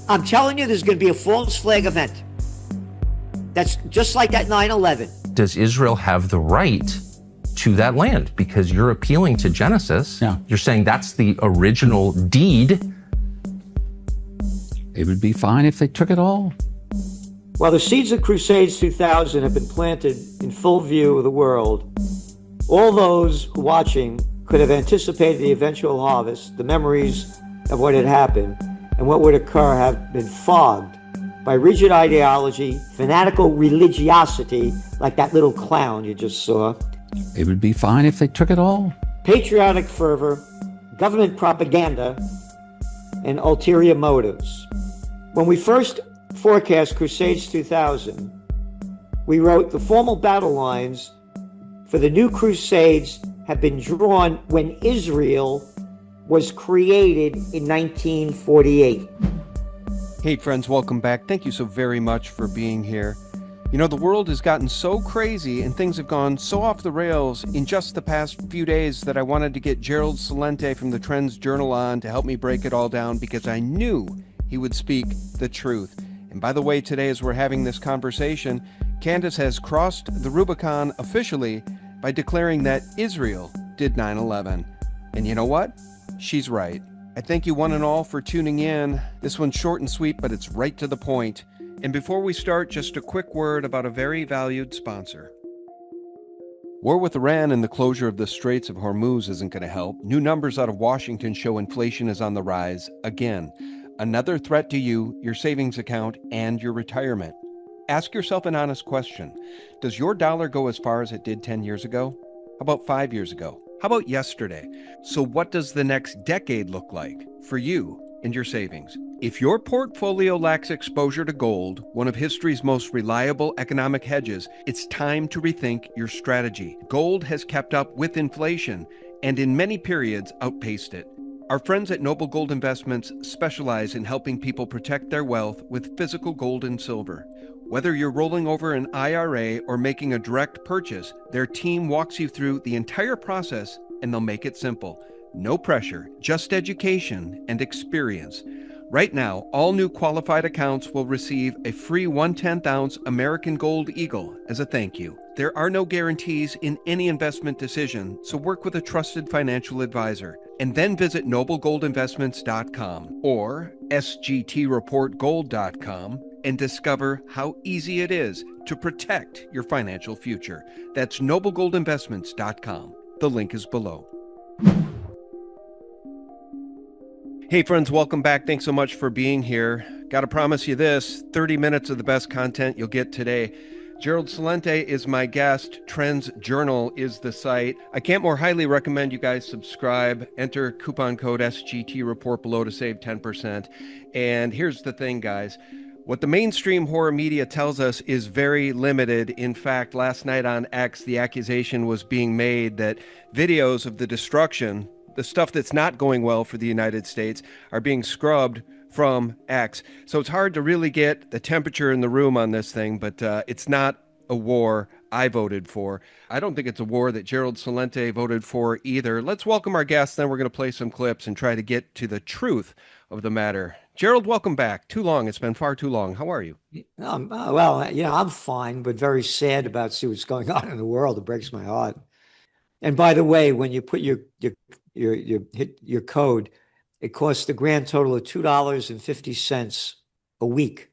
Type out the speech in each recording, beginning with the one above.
I'm telling you, there's going to be a false flag event. That's just like that 9/11. Does Israel have the right to that land? Because you're appealing to Genesis. Yeah. You're saying that's the original deed. It would be fine if they took it all. While the seeds of Crusades 2000 have been planted in full view of the world, all those watching could have anticipated the eventual harvest. The memories of what had happened and what would occur have been fogged by rigid ideology, fanatical religiosity, like that little clown you just saw. It would be fine if they took it all. Patriotic fervor, government propaganda, and ulterior motives. When we first forecast Crusades 2000, we wrote the formal battle lines for the new Crusades have been drawn when Israel was created in 1948. Hey friends, welcome back. Thank you so very much for being here. You know, the world has gotten so crazy and things have gone so off the rails in just the past few days that I wanted to get Gerald Celente from the Trends Journal on to help me break it all down, because I knew he would speak the truth. And by the way, today as we're having this conversation, Candace has crossed the Rubicon officially by declaring that Israel did 9/11. And you know what? She's right. I thank you one and all for tuning in. This one's short and sweet, but it's right to the point. And before we start, just a quick word about a very valued sponsor. War with Iran and the closure of the Straits of Hormuz isn't going to help. New numbers out of Washington show inflation is on the rise again. Another threat to you, your savings account, and your retirement. Ask yourself an honest question. Does your dollar go as far as it did 10 years ago? How about 5 years ago? How about yesterday? So what does the next decade look like for you and your savings? If your portfolio lacks exposure to gold, one of history's most reliable economic hedges, it's time to rethink your strategy. Gold has kept up with inflation and in many periods outpaced it. Our friends at Noble Gold Investments specialize in helping people protect their wealth with physical gold and silver. Whether you're rolling over an IRA or making a direct purchase, their team walks you through the entire process and they'll make it simple. No pressure, just education and experience. Right now, all new qualified accounts will receive a free 1/10 ounce American Gold Eagle as a thank you. There are no guarantees in any investment decision, so work with a trusted financial advisor. And then visit noblegoldinvestments.com or sgtreportgold.com and discover how easy it is to protect your financial future. That's noblegoldinvestments.com. The link is below. Hey friends, welcome back. Thanks so much for being here. Got to promise you this, 30 minutes of the best content you'll get today. Gerald Celente is my guest. Trends Journal is the site. I can't more highly recommend you guys subscribe. Enter coupon code SGT Report below to save 10%. And here's the thing, guys. What the mainstream horror media tells us is very limited. In fact, last night on X, the accusation was being made that videos of the destruction, the stuff that's not going well for the United States, are being scrubbed from X. So it's hard to really get the temperature in the room on this thing, but it's not a war I voted for. I don't think it's a war that Gerald Celente voted for either. Let's welcome our guests, then we're going to play some clips and try to get to the truth of the matter. Gerald, welcome back. Too long. It's been far too long. How are you? Well, I'm fine, but very sad about see what's going on in the world. It breaks my heart. And by the way, when you put your hit your code, it costs the grand total of $2.50 a week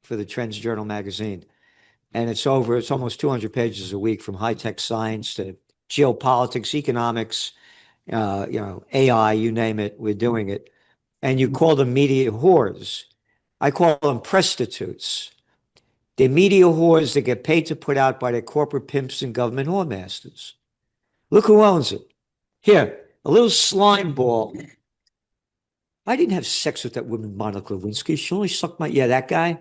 for the Trends Journal magazine. And it's almost 200 pages a week, from high-tech science to geopolitics, economics, AI, you name it, we're doing it. And you call them media whores. I call them prostitutes. They're media whores that get paid to put out by their corporate pimps and government whoremasters. Look who owns it. Here, a little slime ball. I didn't have sex with that woman, Monica Lewinsky. She only sucked my, that guy.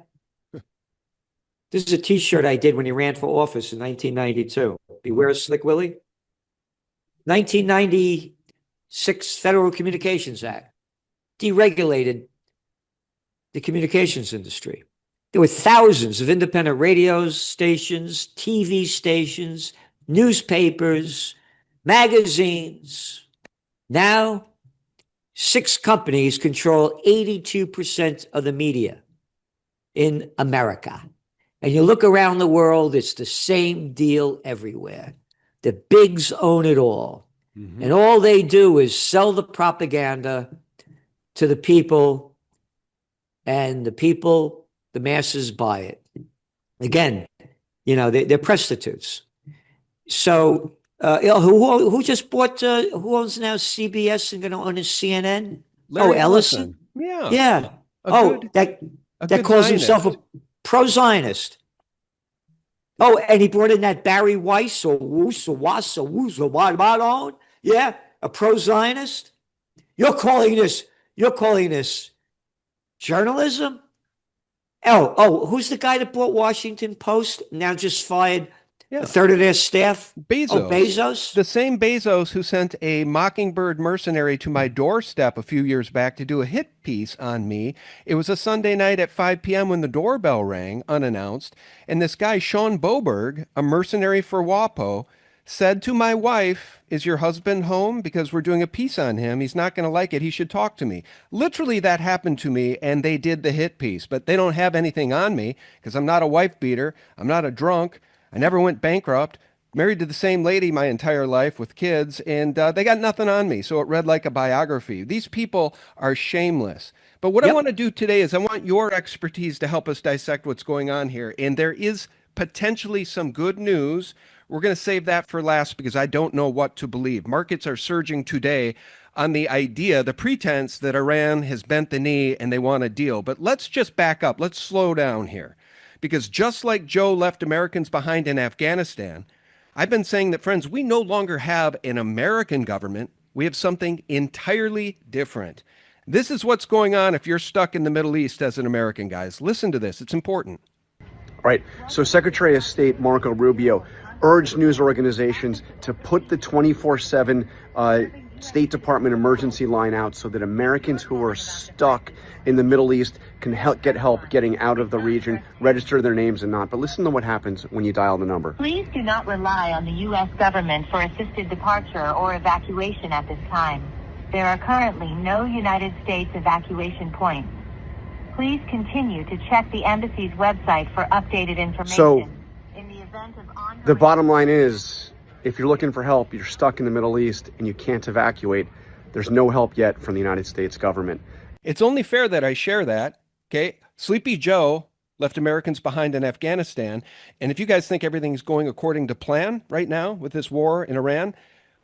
This is a t-shirt I did when he ran for office in 1992. Beware of Slick Willie. 1996 Federal Communications Act deregulated the communications industry. There were thousands of independent radio stations, TV stations, newspapers, magazines. Now, 6 companies control 82% of the media in America. And you look around the world, it's the same deal everywhere. The bigs own it all. Mm-hmm. And all they do is sell the propaganda to the people, and the people, the masses buy it. Again, they're prostitutes. So who just bought, who owns now CBS and going to own a CNN? Larry Ellison? Yeah. That calls himself a pro-Zionist. Oh, and he brought in that Barry Weiss or Woosa, yeah, a pro-Zionist. You're calling this journalism? Who's the guy that bought Washington Post? Now just fired a third of their staff? Bezos. Oh, Bezos? The same Bezos who sent a mockingbird mercenary to my doorstep a few years back to do a hit piece on me. It was a Sunday night at 5 p.m. when the doorbell rang, unannounced, and this guy, Sean Boberg, a mercenary for WAPO, said to my wife, "Is your husband home? Because we're doing a piece on him. He's not going to like it. He should talk to me." Literally, that happened to me, and they did the hit piece. But they don't have anything on me because I'm not a wife beater. I'm not a drunk. I never went bankrupt. Married to the same lady my entire life with kids, and they got nothing on me. So it read like a biography. These people are shameless. But what I want to do today is I want your expertise to help us dissect what's going on here. And there is potentially some good news. We're going to save that for last because I don't know what to believe. Markets are surging today on the idea, the pretense that Iran has bent the knee and they want a deal. But let's just back up. Let's slow down here. Because just like Joe left Americans behind in Afghanistan, I've been saying that, friends, we no longer have an American government. We have something entirely different. This is what's going on if you're stuck in the Middle East as an American, guys. Listen to this. It's important. All right. So Secretary of State Marco Rubio urged news organizations to put the 24/7 State Department emergency line out so that Americans who are stuck in the Middle East can get help getting out of the region, register their names and not. But listen to what happens when you dial the number. Please do not rely on the U.S. government for assisted departure or evacuation at this time. There are currently no United States evacuation points. Please continue to check the embassy's website for updated information. So, in the event of ongoing... the bottom line is, if you're looking for help, you're stuck in the Middle East and you can't evacuate, there's no help yet from the United States government. It's only fair that I share that, okay? Sleepy Joe left Americans behind in Afghanistan. And if you guys think everything's going according to plan right now with this war in Iran,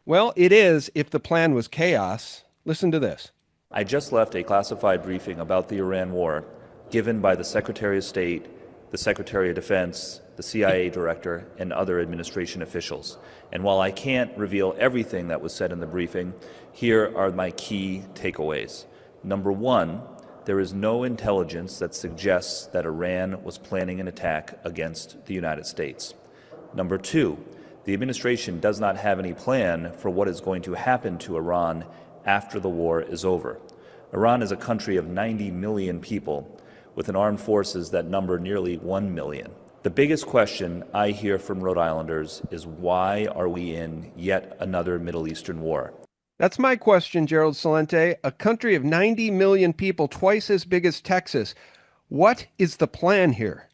well, it is if the plan was chaos. Listen to this. I just left a classified briefing about the Iran war given by the Secretary of State, the Secretary of Defense, the CIA director, and other administration officials. And while I can't reveal everything that was said in the briefing, here are my key takeaways. Number one, there is no intelligence that suggests that Iran was planning an attack against the United States. Number two, the administration does not have any plan for what is going to happen to Iran after the war is over. Iran is a country of 90 million people with an armed forces that number nearly 1 million. The biggest question I hear from Rhode Islanders is why are we in yet another Middle Eastern war? That's my question, Gerald Celente. A country of 90 million people, twice as big as Texas. What is the plan here?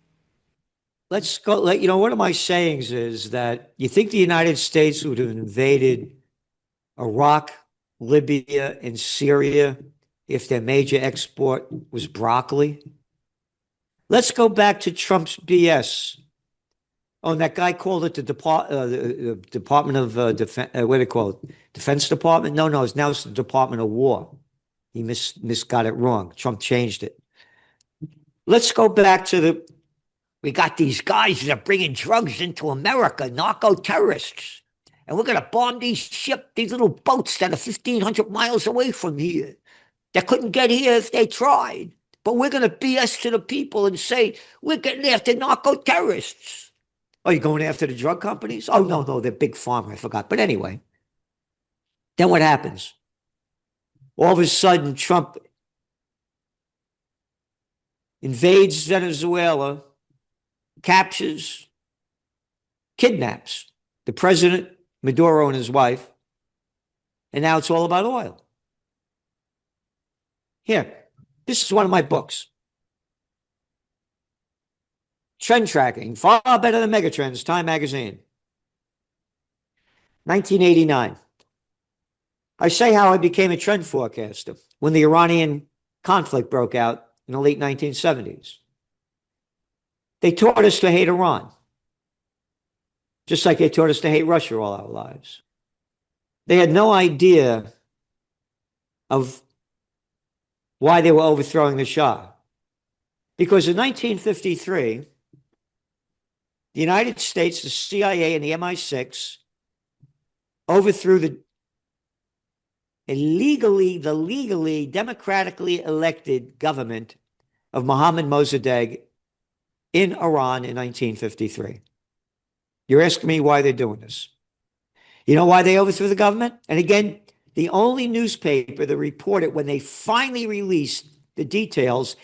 Let's go. One of my sayings is that you think the United States would have invaded Iraq, Libya, and Syria if their major export was broccoli? Let's go back to Trump's BS. Oh, and that guy called it the Department of Defense. What do they call it? Defense Department? No, it's the Department of War. He got it wrong. Trump changed it. Let's go back to we got these guys that are bringing drugs into America, narco terrorists. And we're going to bomb these little boats that are 1,500 miles away from here. They couldn't get here if they tried. But we're going to BS to the people and say, we're getting after narco terrorists. Are you going after the drug companies? Oh, no, they're big pharma. I forgot. But anyway, then what happens? All of a sudden, Trump invades Venezuela, captures, kidnaps the president, Maduro, and his wife. And now it's all about oil. Here, this is one of my books. Trend tracking, far better than Megatrends, Time Magazine. 1989. I say how I became a trend forecaster when the Iranian conflict broke out in the late 1970s. They taught us to hate Iran, just like they taught us to hate Russia all our lives. They had no idea of why they were overthrowing the Shah. Because in 1953, the United States, the CIA, and the MI6 overthrew the legally, democratically elected government of Mohammad Mossadegh in Iran in 1953. You're asking me why they're doing this. You know why they overthrew the government? And again, the only newspaper that reported when they finally released the details,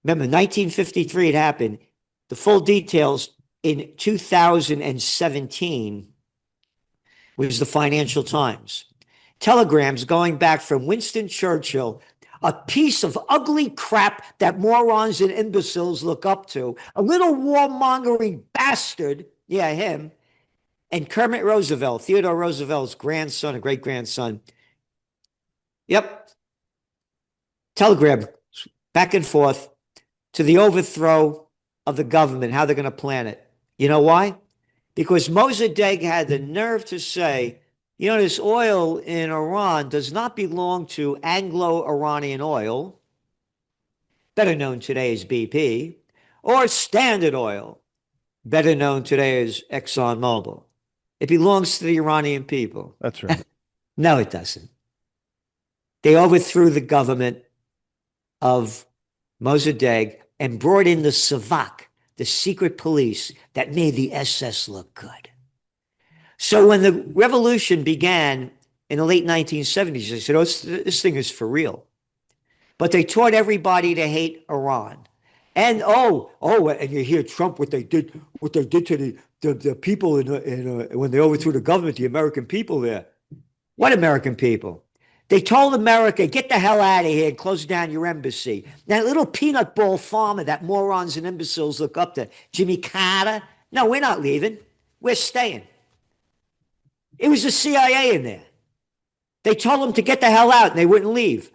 remember 1953 it happened, the full details in 2017 was the Financial Times. Telegrams going back from Winston Churchill, a piece of ugly crap that morons and imbeciles look up to, a little warmongering bastard, yeah, him, and Kermit Roosevelt, Theodore Roosevelt's grandson, a great-grandson. Yep. Telegram back and forth to the overthrow of the government, how they're going to plan it. You know why? Because Mossadegh had the nerve to say, you know, this oil in Iran does not belong to Anglo-Iranian Oil, better known today as BP, or Standard Oil, better known today as ExxonMobil. It belongs to the Iranian people. That's right. No, it doesn't. They overthrew the government of Mossadegh and brought in the Savak, the secret police that made the SS look good. So when the revolution began in the late 1970s, they said, oh, this thing is for real. But they taught everybody to hate Iran. And and you hear Trump, what they did to the people when they overthrew the government, the American people there. What American people? They told America, get the hell out of here and close down your embassy. That little peanut ball farmer that morons and imbeciles look up to, Jimmy Carter. No, we're not leaving. We're staying. It was the CIA in there. They told them to get the hell out and they wouldn't leave.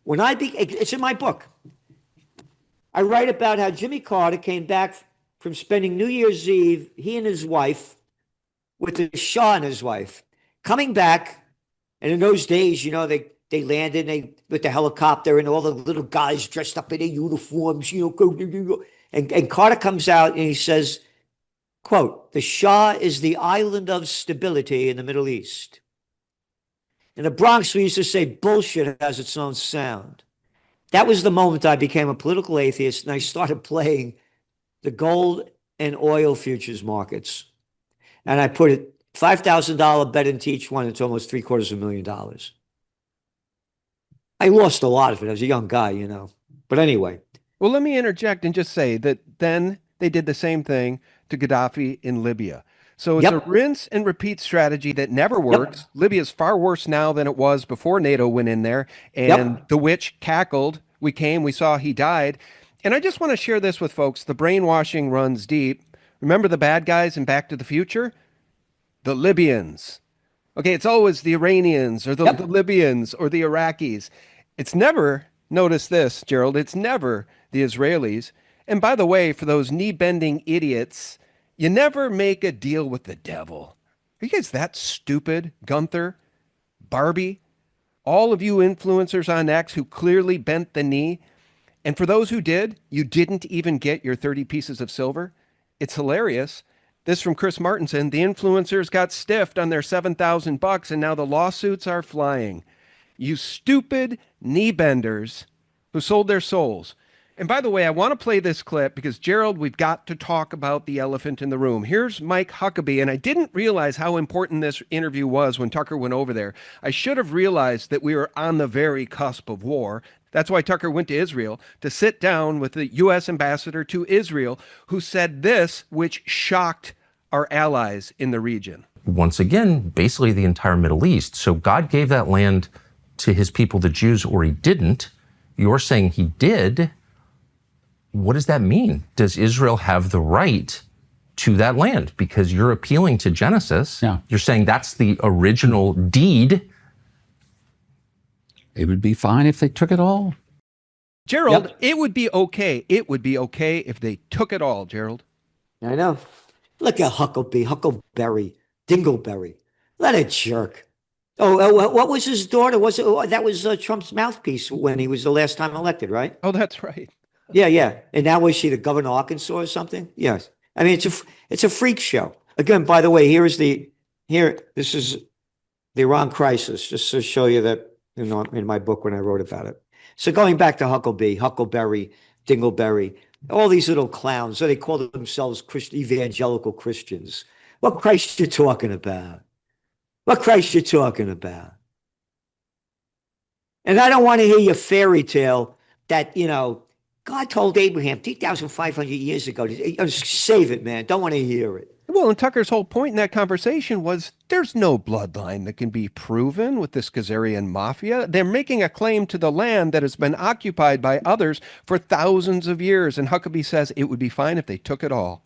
It's in my book. I write about how Jimmy Carter came back from spending New Year's Eve, he and his wife, with the Shah and his wife, coming back. And in those days, you know, they landed with the helicopter and all the little guys dressed up in their uniforms, you know, and Carter comes out and he says, quote, the Shah is the island of stability in the Middle East. In the Bronx, we used to say bullshit has its own sound. That was the moment I became a political atheist and I started playing the gold and oil futures markets. And I put it $5,000 bet into each one. It's almost $750,000. I lost a lot of it. I was a young guy, you know. But anyway. Well, let me interject and just say that then they did the same thing to Gaddafi in Libya. So it's a rinse and repeat strategy that never works. Libya is far worse now than it was before NATO went in there. And the witch cackled. We came, we saw, he died. And I just want to share this with folks. The brainwashing runs deep. Remember the bad guys in Back to the Future? The Libyans. Okay, it's always the Iranians or the Libyans or the Iraqis. It's never, notice this, Gerald, it's never the Israelis. And by the way, for those knee-bending idiots, you never make a deal with the devil. Are you guys that stupid? Gunther, Barbie, all of you influencers on X who clearly bent the knee. And for those who did, you didn't even get your 30 pieces of silver. It's hilarious. This from Chris Martinson. The influencers got stiffed on their $7,000 and now the lawsuits are flying. You stupid knee benders who sold their souls. And by the way, I want to play this clip because, Gerald, we've got to talk about the elephant in the room. Here's Mike Huckabee, and I didn't realize how important this interview was when Tucker went over there. I should have realized that we were on the very cusp of war. That's why Tucker went to Israel, to sit down with the U.S. ambassador to Israel, who said this, which shocked our allies in the region. once again, basically the entire Middle East. So God gave that land to his people, the Jews, or he didn't. You're saying he did. What does that mean? Does Israel have the right to that land? Because you're appealing to Genesis. Yeah. You're saying that's the original deed. It would be fine if they took it all. Gerald, Yep. it would be okay. It would be okay if they took it all, Gerald. I know. Look at Huckleberry, Dingleberry. Let a jerk. What was his daughter? That was Trump's mouthpiece when he was the last time elected, right? Oh, that's right. Yeah. And now was she the governor of Arkansas or something? Yes. I mean, it's a freak show. Again, by the way, this is the Iran crisis, just to show you that, in my book when I wrote about it. So going back to Huckleberry, Dingleberry, all these little clowns, so they call themselves evangelical Christians. What Christ you talking about? What Christ you talking about? And I don't want to hear your fairy tale that, God told Abraham 2,500 years ago, save it, man. Don't want to hear it. Well, and Tucker's whole point in that conversation was there's no bloodline that can be proven with this Khazarian mafia. They're making a claim to the land that has been occupied by others for thousands of years. And Huckabee says it would be fine if they took it all.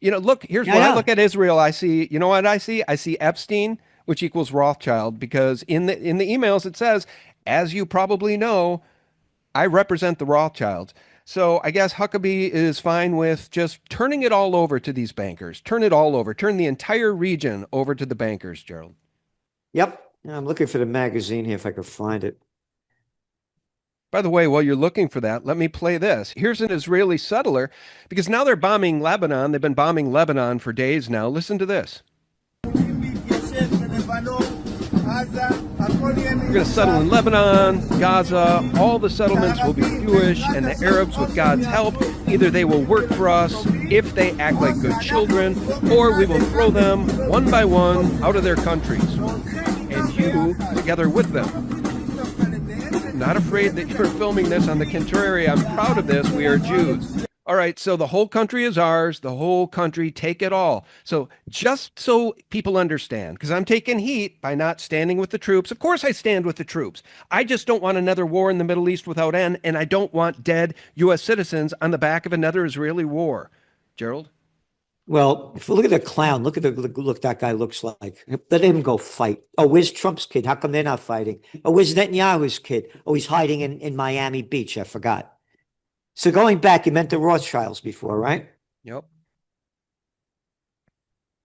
Look, here's when I look at Israel. I see, you know what I see? I see Epstein, which equals Rothschild, because in the emails it says, as you probably know, I represent the Rothschilds. So I guess Huckabee is fine with just turning it all over to these bankers. Turn it all over. Turn the entire region over to the bankers, Gerald. Yep. I'm looking for the magazine here if I can find it. By the way, while you're looking for that, let me play this. Here's an Israeli settler, because now they're bombing Lebanon. They've been bombing Lebanon for days now. Listen to this. We're going to settle in Lebanon, Gaza. All the settlements will be Jewish, and the Arabs, with God's help, either they will work for us if they act like good children, or we will throw them one by one out of their countries, and you together with them. I'm not afraid that you're filming this on the contrary. I'm proud of this. We are Jews. All right, so the whole country is ours. The whole country, take it all. So just so people understand, because I'm taking heat by not standing with the troops. Of course I stand with the troops. I just don't want another war in the Middle East without end, and I don't want dead U.S. citizens on the back of another Israeli war. Gerald? Well, if you look at the clown, look that guy looks like. Let him go fight. Oh, where's Trump's kid? How come they're not fighting? Oh, where's Netanyahu's kid? Oh, he's hiding in Miami Beach. I forgot. So going back, you meant the Rothschilds before, right? Yep.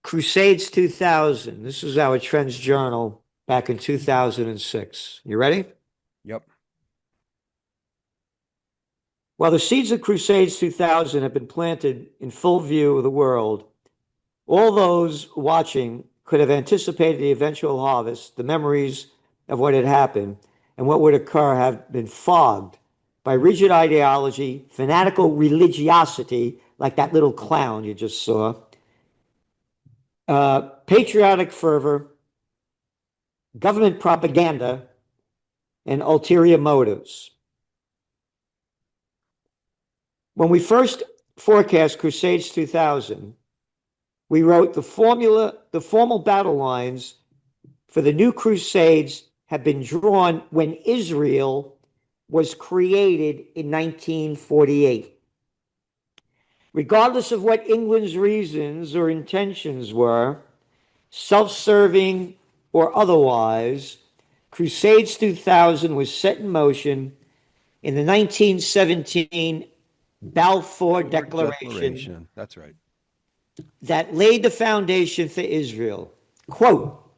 Crusades 2000. This is our Trends Journal back in 2006. You ready? Yep. While the seeds of Crusades 2000 have been planted in full view of the world, all those watching could have anticipated the eventual harvest. The memories of what had happened and what would occur have been fogged by rigid ideology, fanatical religiosity, like that little clown you just saw, patriotic fervor, government propaganda, and ulterior motives. When we first forecast Crusades 2000, we wrote the formal battle lines for the new Crusades have been drawn when Israel was created in 1948. Regardless of what England's reasons or intentions were, self-serving or otherwise, Crusades 2000 was set in motion in the 1917 Balfour Declaration. That's right. That laid the foundation for Israel. Quote,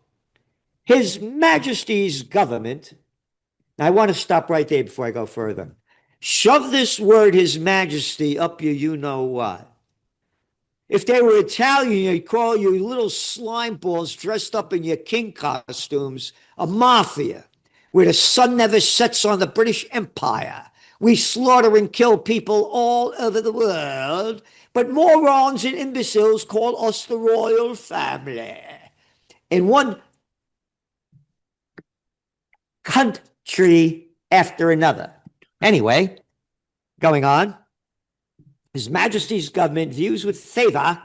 His Majesty's government. Now, I want to stop right there before I go further. Shove this word, His Majesty, up your you-know-what. If they were Italian, you'd call you little slime balls dressed up in your king costumes a mafia, where the sun never sets on the British Empire. We slaughter and kill people all over the world, but morons and imbeciles call us the royal family. In one country after another. Anyway, going on, His Majesty's government views with favor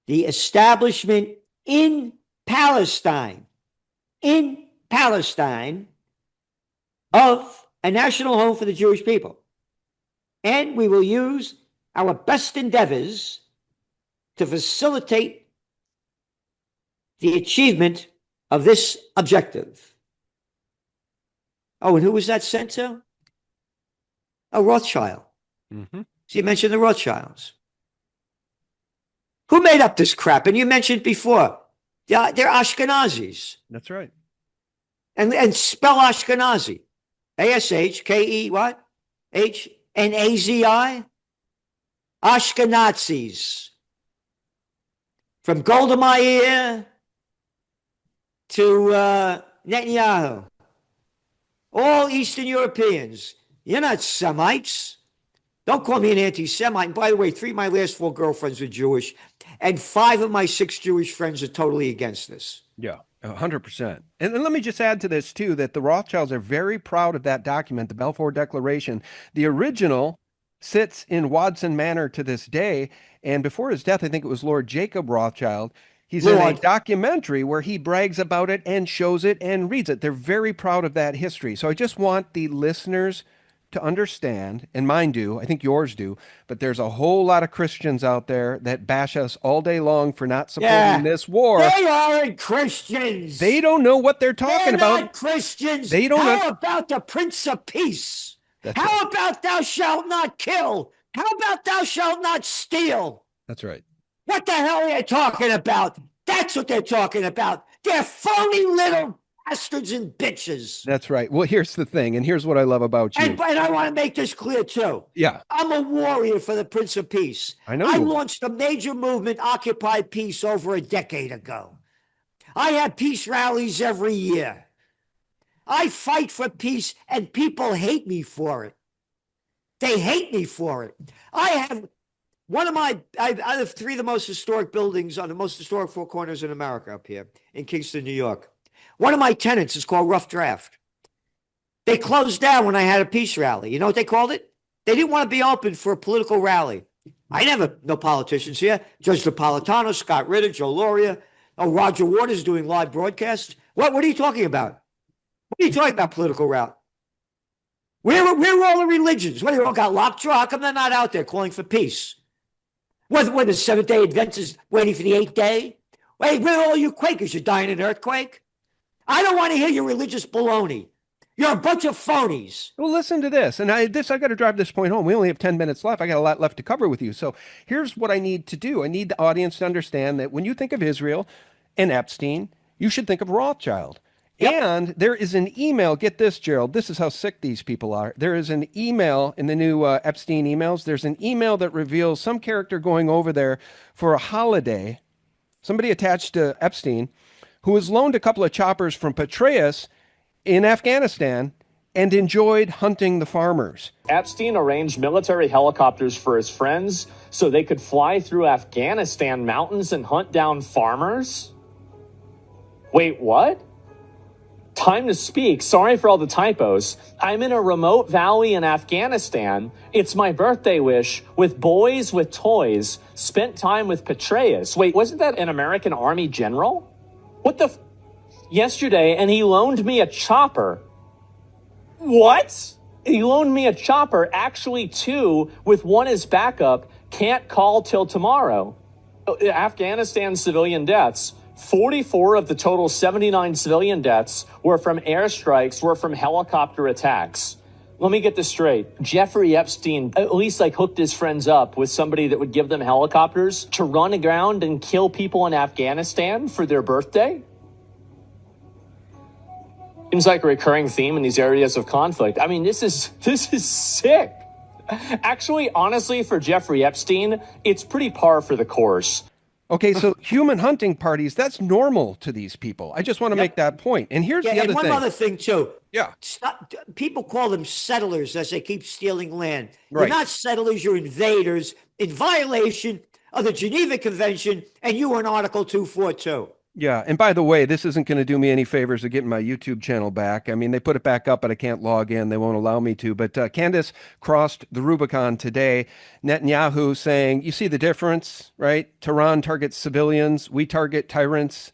the establishment in Palestine of a national home for the Jewish people. And we will use our best endeavors to facilitate the achievement of this objective. Oh, and who was that sent to? A Rothschild. Mm-hmm. So you mentioned the Rothschilds. Who made up this crap? And you mentioned before, they're Ashkenazis. That's right. And spell Ashkenazi. A-S-H-K-E what? H-N-A-Z-I? Ashkenazis. From Golda Meir to Netanyahu. All Eastern Europeans. You're not Semites. Don't call me an anti-Semite. And by the way, 3 of my last 4 girlfriends were Jewish, and 5 of my 6 Jewish friends are totally against this. Yeah, 100%. And let me just add to this, too, that the Rothschilds are very proud of that document, the Balfour Declaration. The original sits in Wadson Manor to this day. And before his death, I think it was Lord Jacob Rothschild. He's in a documentary where he brags about it and shows it and reads it. They're very proud of that history. So I just want the listeners to understand, and mine do, I think yours do, but there's a whole lot of Christians out there that bash us all day long for not supporting this war. They aren't Christians. They don't know what they're talking about. They're not Christians. They don't How about the Prince of Peace? That's How right. about thou shalt not kill? How about thou shalt not steal? That's right. What the hell are they talking about? That's what they're talking about. They're phony little bastards and bitches. That's right. Well, here's the thing, and here's what I love about you. And I want to make this clear, too. Yeah. I'm a warrior for the Prince of Peace. I know I you are. launched a major movement, Occupy Peace, over a decade ago. I have peace rallies every year. I fight for peace, and people hate me for it. They hate me for it. I have I have 3 of the most historic buildings on the most historic 4 corners in America up here in Kingston, New York. One of my tenants is called Rough Draft. They closed down when I had a peace rally. You know what they called it? They didn't want to be open for a political rally. I never, no politicians here. Judge Napolitano, Scott Ritter, Joe Loria. Oh, Roger Waters doing live broadcasts. What are you talking about? What are you talking about, political rally? Where are all the religions? What, they all got lockjaw? How come they're not out there calling for peace? When the Seventh-day Adventists waiting for the 8th day? Wait, where are all you Quakers? You're dying in an earthquake? I don't want to hear your religious baloney. You're a bunch of phonies. Well, listen to this. And I got to drive this point home. We only have 10 minutes left. I got a lot left to cover with you. So here's what I need to do. I need the audience to understand that when you think of Israel and Epstein, you should think of Rothschild. Yep. And there is an email. Get this, Gerald. This is how sick these people are. There is an email in the new Epstein emails. There's an email that reveals some character going over there for a holiday. Somebody attached to Epstein who was loaned a couple of choppers from Petraeus in Afghanistan and enjoyed hunting the farmers. Epstein arranged military helicopters for his friends so they could fly through Afghanistan mountains and hunt down farmers? Wait, what? Time to speak. Sorry for all the typos. I'm in a remote valley in Afghanistan. It's my birthday wish with boys with toys. Spent time with Petraeus. Wait, wasn't that an American Army general? What the yesterday, and he loaned me a chopper. What? He loaned me a chopper, actually 2, with 1 as backup. Can't call till tomorrow. Afghanistan civilian deaths. 44 of the total 79 civilian deaths were from airstrikes, were from helicopter attacks. Let me get this straight. Jeffrey Epstein at least hooked his friends up with somebody that would give them helicopters to run aground and kill people in Afghanistan for their birthday? Seems like a recurring theme in these areas of conflict. I mean, this is sick. Actually, honestly, for Jeffrey Epstein, it's pretty par for the course. Okay, so human hunting parties, that's normal to these people. I just want to make that point. And here's the other and one thing. other thing, too. Yeah. People call them settlers as they keep stealing land. Right. You're not settlers, you're invaders in violation of the Geneva Convention, and you were in Article 242. Yeah. And by the way, this isn't going to do me any favors of getting my YouTube channel back. I mean, they put it back up, but I can't log in. They won't allow me to. But Candace crossed the Rubicon today. Netanyahu saying, you see the difference, right? Tehran targets civilians. We target tyrants.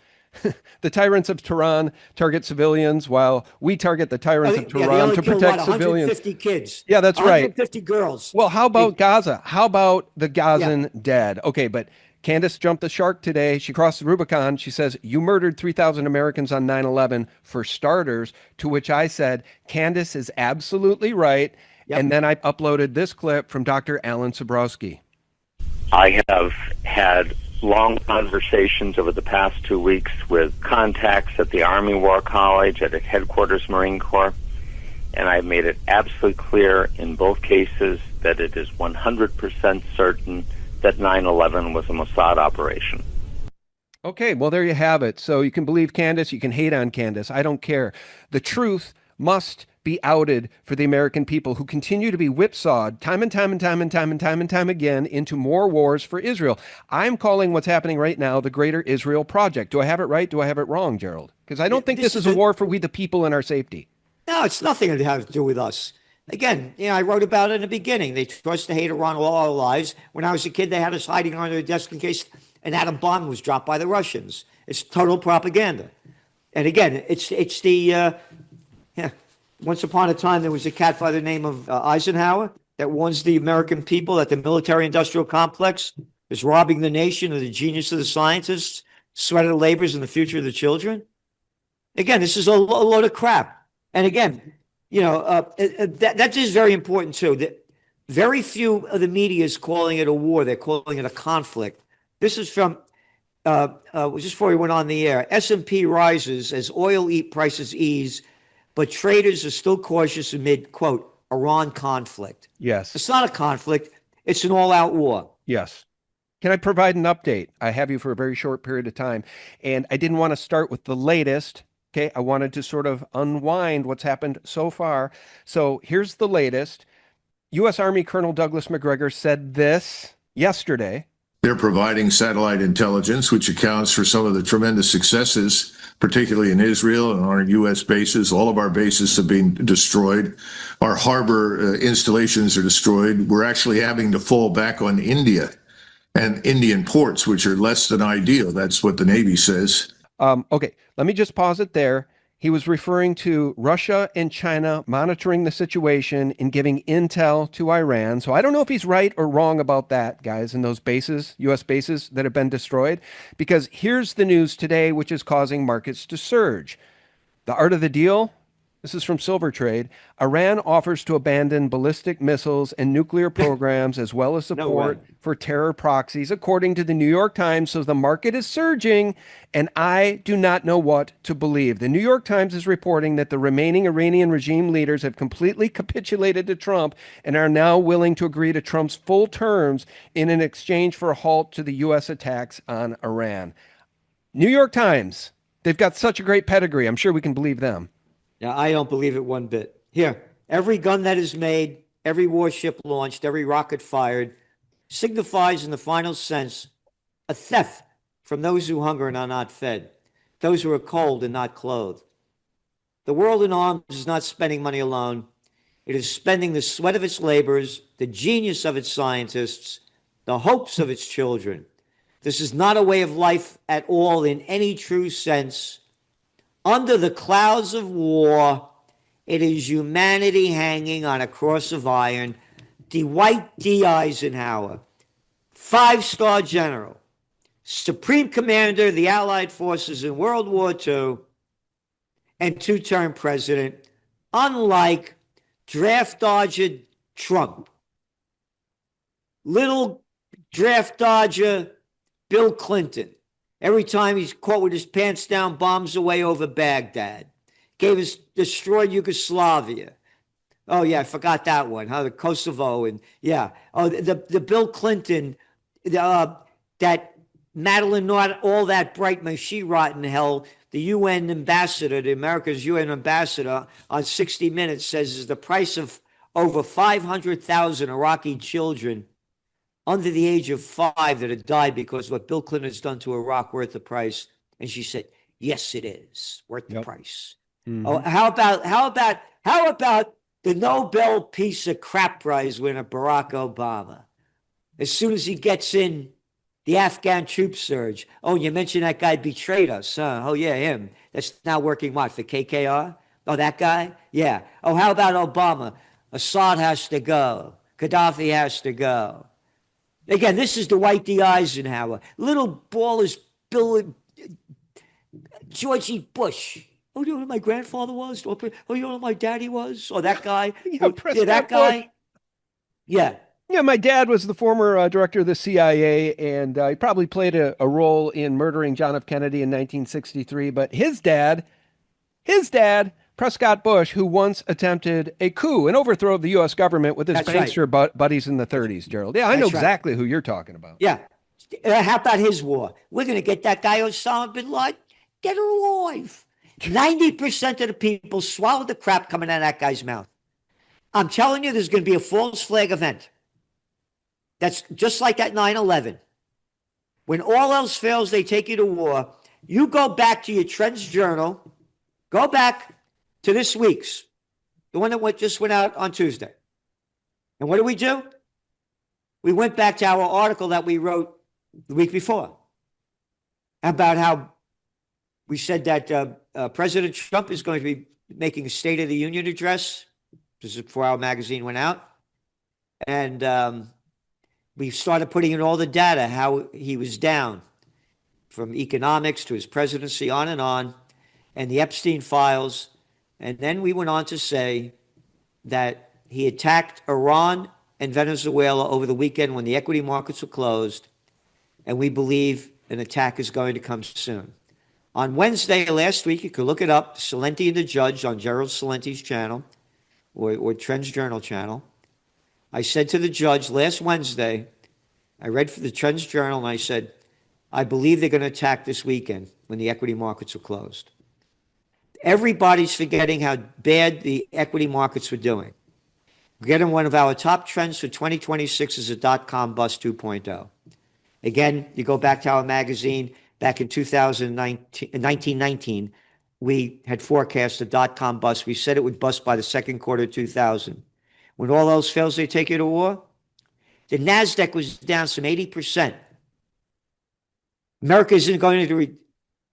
The tyrants of Tehran target civilians, while we target the tyrants of They Tehran only to killed, protect what, civilians. 150 kids. Yeah, that's right. 150 girls. Well, how about Gaza? How about the Gazan dead? Okay, but Candace jumped the shark today. She crossed the Rubicon. She says, you murdered 3,000 Americans on 9/11 for starters, to which I said, Candace is absolutely right. Yep. And then I uploaded this clip from Dr. Alan Sabrowski. I have had long conversations over the past 2 weeks with contacts at the Army War College, at Headquarters Marine Corps, and I've made it absolutely clear in both cases that it is 100% certain that 9/11 was a Mossad operation. Okay, well, there you have it. So you can believe Candace, you can hate on Candace. I don't care. The truth must be outed for the American people who continue to be whipsawed time and time and time and time and time and time again into more wars for Israel. I'm calling what's happening right now the Greater Israel Project. Do I have it right? Do I have it wrong, Gerald? Because I don't think this is a war for we the people and our safety. No, it's nothing to have to do with us. Again, I wrote about it in the beginning. They taught us to hate Iran all our lives. When I was a kid, they had us hiding under a desk in case an atom bomb was dropped by the Russians. It's total propaganda. And again, it's the once upon a time, there was a cat by the name of Eisenhower that warns the American people that the military-industrial complex is robbing the nation of the genius of the scientists, sweat of the labors, and the future of the children. Again, this is a load of crap. And again, that is very important too. That very few of the media is calling it a war; they're calling it a conflict. This is from just before we went on the air. S&P rises as oil prices ease, but traders are still cautious amid, quote, Iran conflict. Yes. It's not a conflict. It's an all-out war. Yes. Can I provide an update? I have you for a very short period of time, and I didn't want to start with the latest. Okay, I wanted to sort of unwind what's happened so far. So here's the latest. U.S. Army Colonel Douglas Macgregor said this yesterday. They're providing satellite intelligence, which accounts for some of the tremendous successes, particularly in Israel and on our U.S. bases. All of our bases have been destroyed. Our harbor installations are destroyed. We're actually having to fall back on India and Indian ports, which are less than ideal. That's what the Navy says. Okay, let me just pause it there. He was referring to Russia and China monitoring the situation and giving intel to Iran. So I don't know if he's right or wrong about that, guys, in those bases, U.S. bases that have been destroyed. Because here's the news today, which is causing markets to surge. The art of the deal. This is from Silver Trade. Iran offers to abandon ballistic missiles and nuclear programs as well as support for terror proxies, according to the New York Times. So the market is surging, and I do not know what to believe. The New York Times is reporting that the remaining Iranian regime leaders have completely capitulated to Trump and are now willing to agree to Trump's full terms in an exchange for a halt to the U.S. attacks on Iran. New York Times, they've got such a great pedigree. I'm sure we can believe them. Now, I don't believe it one bit. Here, every gun that is made, every warship launched, every rocket fired signifies in the final sense a theft from those who hunger and are not fed, those who are cold and not clothed. The world in arms is not spending money alone. It is spending the sweat of its labors, the genius of its scientists, the hopes of its children. This is not a way of life at all in any true sense. Under the clouds of war, it is humanity hanging on a cross of iron. Dwight D. Eisenhower, 5-star general, supreme commander of the Allied forces in World War II, and 2-term president, unlike draft dodger Trump. Little draft dodger Bill Clinton. Every time he's caught with his pants down, bombs away over Baghdad. Destroyed Yugoslavia. Oh, yeah, I forgot that one. The Kosovo and, yeah. Oh, the Bill Clinton, that Madeline Nord, all that bright, she rotten hell, the UN ambassador, the America's UN ambassador on 60 Minutes says is the price of over 500,000 Iraqi children under the age of 5 that had died because what Bill Clinton has done to Iraq worth the price. And she said, yes, it is worth the price. Mhm. Oh, how about the Nobel Peace of Crap Prize winner, Barack Obama? As soon as he gets in the Afghan troop surge. Oh, you mentioned that guy betrayed us, huh? Oh, yeah, him. That's now working what, for KKR? Oh, that guy? Yeah. Oh, how about Obama? Assad has to go. Gaddafi has to go. Again, this is the Dwight D. Eisenhower. Little ballers, Georgie Bush. Oh, you know who my grandfather was? Oh, you know who my daddy was? Oh, that guy? Yeah, that guy? Bush. Yeah. Yeah, my dad was the former director of the CIA, and he probably played a role in murdering John F. Kennedy in 1963. But his dad, Prescott Bush, who once attempted a coup, an overthrow of the U.S. government with his That's bankster buddies in the 30s, Gerald. Yeah, I know That's right. exactly who you're talking about. Yeah. How about his war? We're going to get that guy Osama bin Laden. Get alive. 90% of the people swallowed the crap coming out of that guy's mouth. I'm telling you, there's going to be a false flag event. That's just like at 9/11. When all else fails, they take you to war. You go back to your Trends Journal. Go back to this week's, the one that just went out on Tuesday. And what do? We went back to our article that we wrote the week before about how we said that President Trump is going to be making a State of the Union address. This is before our magazine went out. And we started putting in all the data, how he was down from economics to his presidency, on, and the Epstein files. And then we went on to say that he attacked Iran and Venezuela over the weekend when the equity markets were closed. And we believe an attack is going to come soon. On Wednesday last week, you could look it up, Celente and the Judge on Gerald Celente's channel or Trends Journal channel. I said to the judge last Wednesday, I read for the Trends Journal, and I said, I believe they're going to attack this weekend when the equity markets are closed. Everybody's forgetting how bad the equity markets were doing. Again, one of our top trends for 2026 is a dot-com bust 2.0. Again, you go back to our magazine, back in 1919, we had forecast a dot-com bust. We said it would bust by the second quarter of 2000. When all else fails, they take you to war. The NASDAQ was down some 80%. America is going into a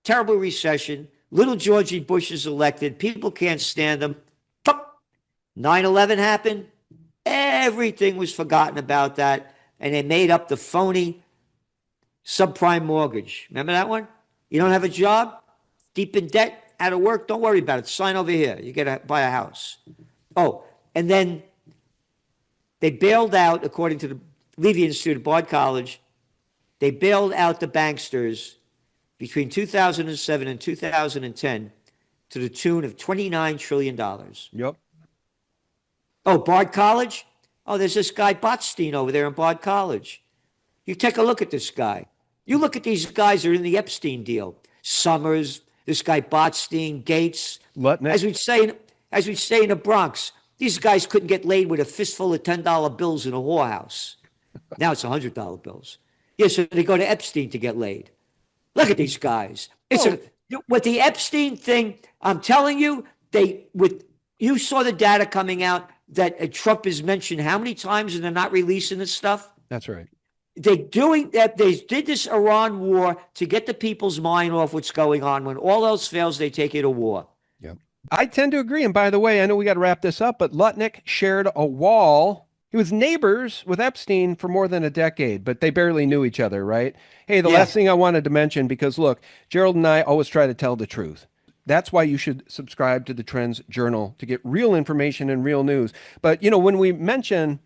terrible recession. Little Georgie Bush is elected. People can't stand him. 9/11 happened. Everything was forgotten about that. And they made up the phony subprime mortgage. Remember that one? You don't have a job? Deep in debt? Out of work? Don't worry about it. Sign over here. You get to buy a house. Oh, and then they bailed out, according to the Levy Institute at Bard College, they bailed out the banksters between 2007 and 2010 to the tune of $29 trillion. Yep. Oh, Bard College? Oh, there's this guy Botstein over there in Bard College. You take a look at this guy. You look at these guys that are in the Epstein deal. Summers, this guy Botstein, Gates. Lutnick. As we'd say in the Bronx, these guys couldn't get laid with a fistful of $10 bills in a whorehouse. Now it's $100 bills. Yeah, so they go to Epstein to get laid. Look at these guys. With the Epstein thing, I'm telling you, you saw the data coming out that Trump is mentioned how many times and they're not releasing this stuff? That's right. They're doing that. They did this Iran war to get the people's mind off what's going on. When all else fails, they take you to war. Yep. I tend to agree. And by the way, I know we got to wrap this up, but Lutnick shared a wall. He was neighbors with Epstein for more than a decade, but they barely knew each other, right? Hey, the last thing I wanted to mention, because look, Gerald and I always try to tell the truth. That's why you should subscribe to the Trends Journal to get real information and real news. But, when we mention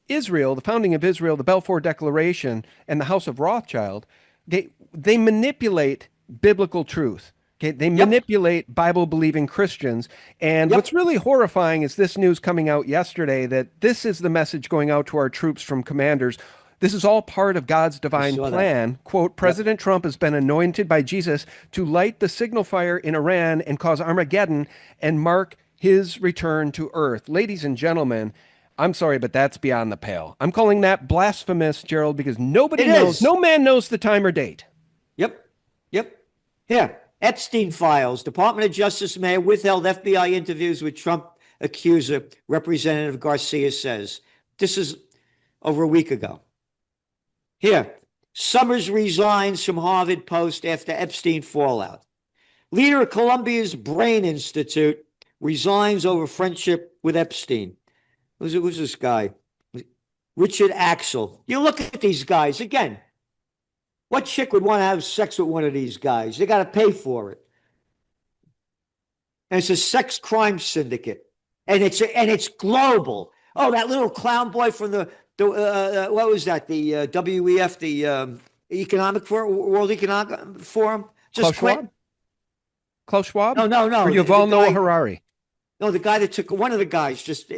Israel, the founding of Israel, the Balfour Declaration, and the House of Rothschild, they manipulate biblical truth. Okay, they manipulate Bible-believing Christians. And what's really horrifying is this news coming out yesterday that this is the message going out to our troops from commanders. This is all part of God's divine plan. Quote, President Trump has been anointed by Jesus to light the signal fire in Iran and cause Armageddon and mark his return to earth. Ladies and gentlemen, I'm sorry, but that's beyond the pale. I'm calling that blasphemous, Gerald, because nobody knows, no man knows the time or date. Yep. Here, Epstein files. Department of Justice mayor withheld FBI interviews with Trump accuser. Representative Garcia says. This is over a week ago. Here, Summers resigns from Harvard Post after Epstein fallout. Leader of Columbia's Brain Institute resigns over friendship with Epstein. Who's this guy? Richard Axel. You look at these guys again. What chick would want to have sex with one of these guys? They got to pay for it. And it's a sex crime syndicate, and it's global. Oh, that little clown boy from the what was that? The WEF, the World Economic Forum. Klaus Schwab. Klaus Schwab? No. Or Yuval Noah Harari. No, the guy that took one of the guys just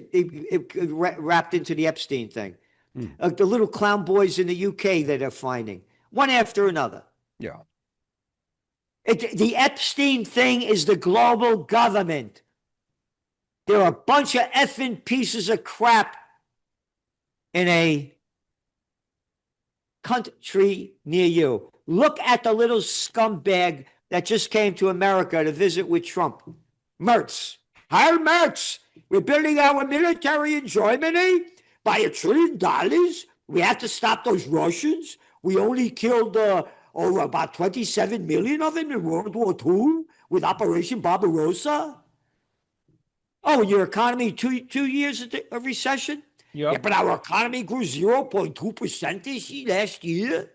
wrapped into the Epstein thing. The little clown boys in the UK that are finding one after another. Yeah. The Epstein thing is the global government. They're a bunch of effing pieces of crap in a country near you. Look at the little scumbag that just came to America to visit with Trump. Mertz. Hi, Mertz. We're building our military in Germany by $1 trillion. We have to stop those Russians. We only killed about 27 million of them in World War II with Operation Barbarossa. Oh, your economy, two years of recession? Yep. Yeah, but our economy grew 0.2% last year.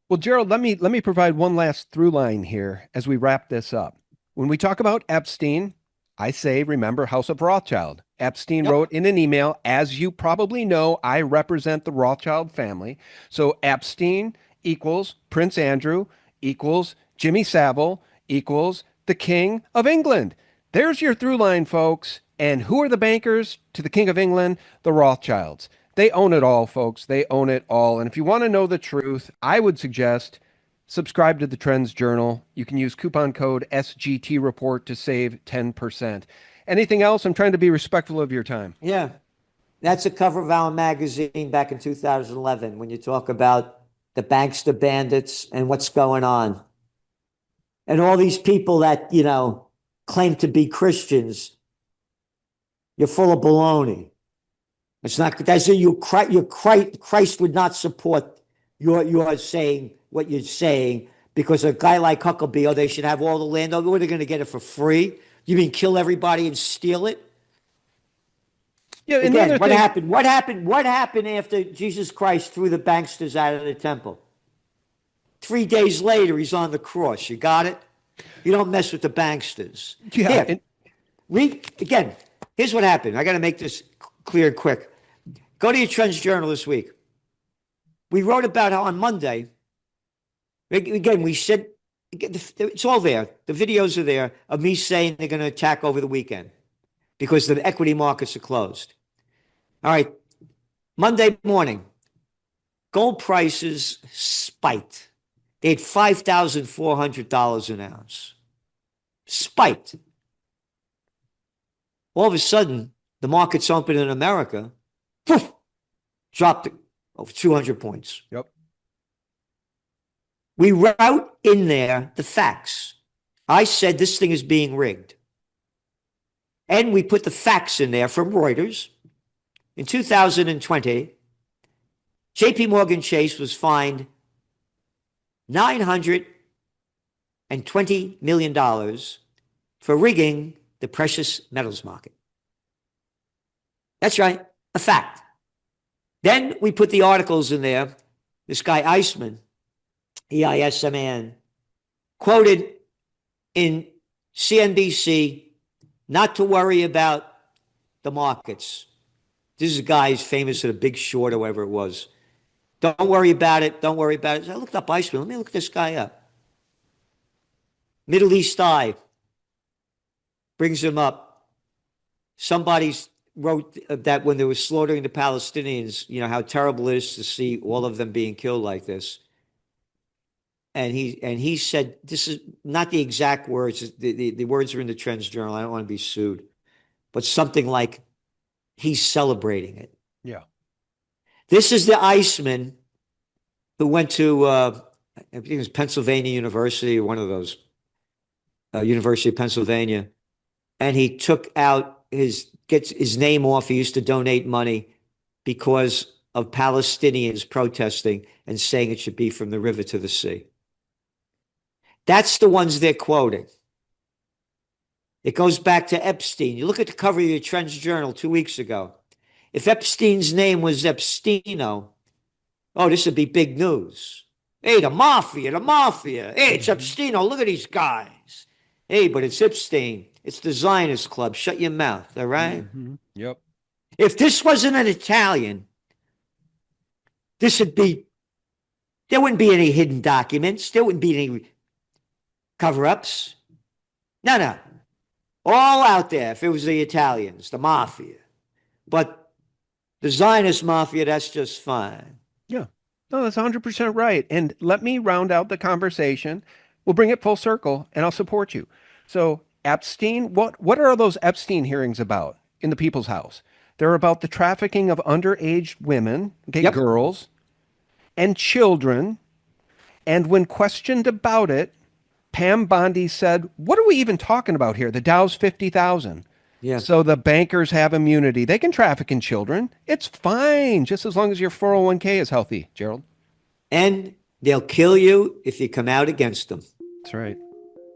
Well, Gerald, let me provide one last through line here as we wrap this up. When we talk about Epstein, I say, remember House of Rothschild. Epstein wrote in an email, as you probably know, I represent the Rothschild family. So Epstein equals Prince Andrew equals Jimmy Savile equals the King of England. There's your through line, folks. And who are the bankers to the King of England? The Rothschilds. They own it all, folks. They own it all. And if you want to know the truth, I would suggest subscribe to the Trends Journal. You can use coupon code SGT Report to save 10%. Anything else? I'm trying to be respectful of your time. Yeah. That's a cover of our magazine back in 2011 when you talk about the bankster bandits and what's going on. And all these people that, claim to be Christians. You're full of baloney. It's not, Christ would not support your saying what you're saying because a guy like Huckabee, they should have all the land. What are they going to get it for free? You mean kill everybody and steal it? Yeah. Again, what happened? What happened after Jesus Christ threw the banksters out of the temple? 3 days later, he's on the cross. You got it? You don't mess with the banksters. Yeah. Again, here's what happened. I got to make this clear and quick. Go to your Trends Journal this week. We wrote about how on Monday, again, we said, it's all there. The videos are there of me saying they're going to attack over the weekend because the equity markets are closed. All right. Monday morning, gold prices spiked. They had $5,400 an ounce. Spiked. All of a sudden, the markets open in America, poof, dropped over 200 points. Yep. We wrote in there the facts. I said this thing is being rigged. And we put the facts in there from Reuters. In 2020, JP Morgan Chase was fined $920 million for rigging the precious metals market. That's right, a fact. Then we put the articles in there. This guy Eisman, E-I-S-M-A-N, quoted in CNBC not to worry about the markets. This is a guy who's famous for The Big Short or whatever it was. Don't worry about it. Don't worry about it. So I looked up Eisman. Let me look this guy up. Middle East Eye brings him up. Somebody wrote that when they were slaughtering the Palestinians, how terrible it is to see all of them being killed like this. And he said, this is not the exact words. The words are in the Trends Journal. I don't want to be sued. But something like he's celebrating it. Yeah. This is the Iceman who went to I think it was Pennsylvania University, one of those, University of Pennsylvania, and he gets his name off. He used to donate money because of Palestinians protesting and saying it should be from the river to the sea. That's the ones they're quoting. It goes back to Epstein. You look at the cover of your Trends Journal 2 weeks ago. If Epstein's name was Epsteino, oh, this would be big news. Hey, the mafia. Hey, it's Epsteino. Look at these guys. Hey, but it's Epstein. It's the Zionist club. Shut your mouth, all right? Mm-hmm. Yep. If this wasn't an Italian, there wouldn't be any hidden documents. There wouldn't be any cover-ups. No. All out there if it was the Italians, the mafia. But the Zionist mafia, that's just fine. Yeah. No, that's 100% right. And let me round out the conversation. We'll bring it full circle, and I'll support you. So Epstein, what are those Epstein hearings about in the People's House? They're about the trafficking of underage women, Yep. girls, and children. And when questioned about it, Pam Bondi said, what are we even talking about here? The Dow's 50,000. Yeah. So the bankers have immunity. They can traffic in children. It's fine, just as long as your 401k is healthy, Gerald. And they'll kill you if you come out against them. That's right.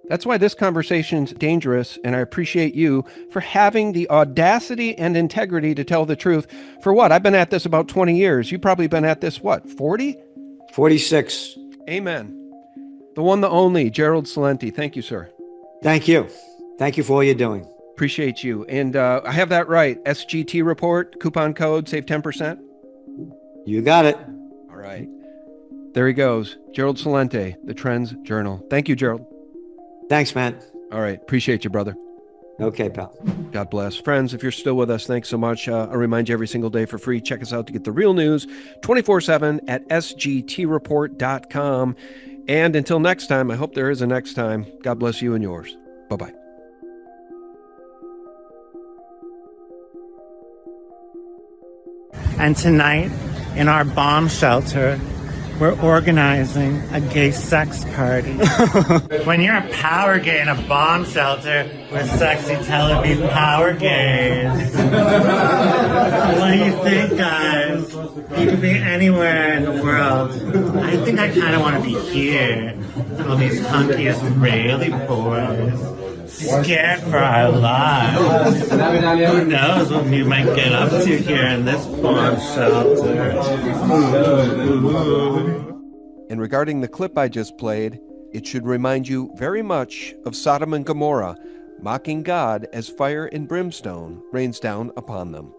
That's why this conversation's dangerous, and I appreciate you for having the audacity and integrity to tell the truth. For what? I've been at this about 20 years. You've probably been at this, 40? 46. Amen. The one, the only, Gerald Celente. Thank you, sir. Thank you. Thank you for all you're doing. Appreciate you. And I have that right. SGT Report, coupon code, save 10%. You got it. All right. There he goes. Gerald Celente, the Trends Journal. Thank you, Gerald. Thanks, man. All right. Appreciate you, brother. Okay, pal. God bless. Friends, if you're still with us, thanks so much. I remind you every single day for free. Check us out to get the real news 24/7 at sgtreport.com. And until next time, I hope there is a next time. God bless you and yours. Bye-bye. And tonight, in our bomb shelter, we're organizing a gay sex party. When you're a power gay in a bomb shelter with sexy Tel power gays. What do you think, guys? You could be anywhere in the world. I think I kind of want to be here. All these hunky Israeli boys. Scared for our lives. Who knows what we might get up to here in this bomb shelter. And regarding the clip I just played, it should remind you very much of Sodom and Gomorrah, mocking God as fire and brimstone rains down upon them.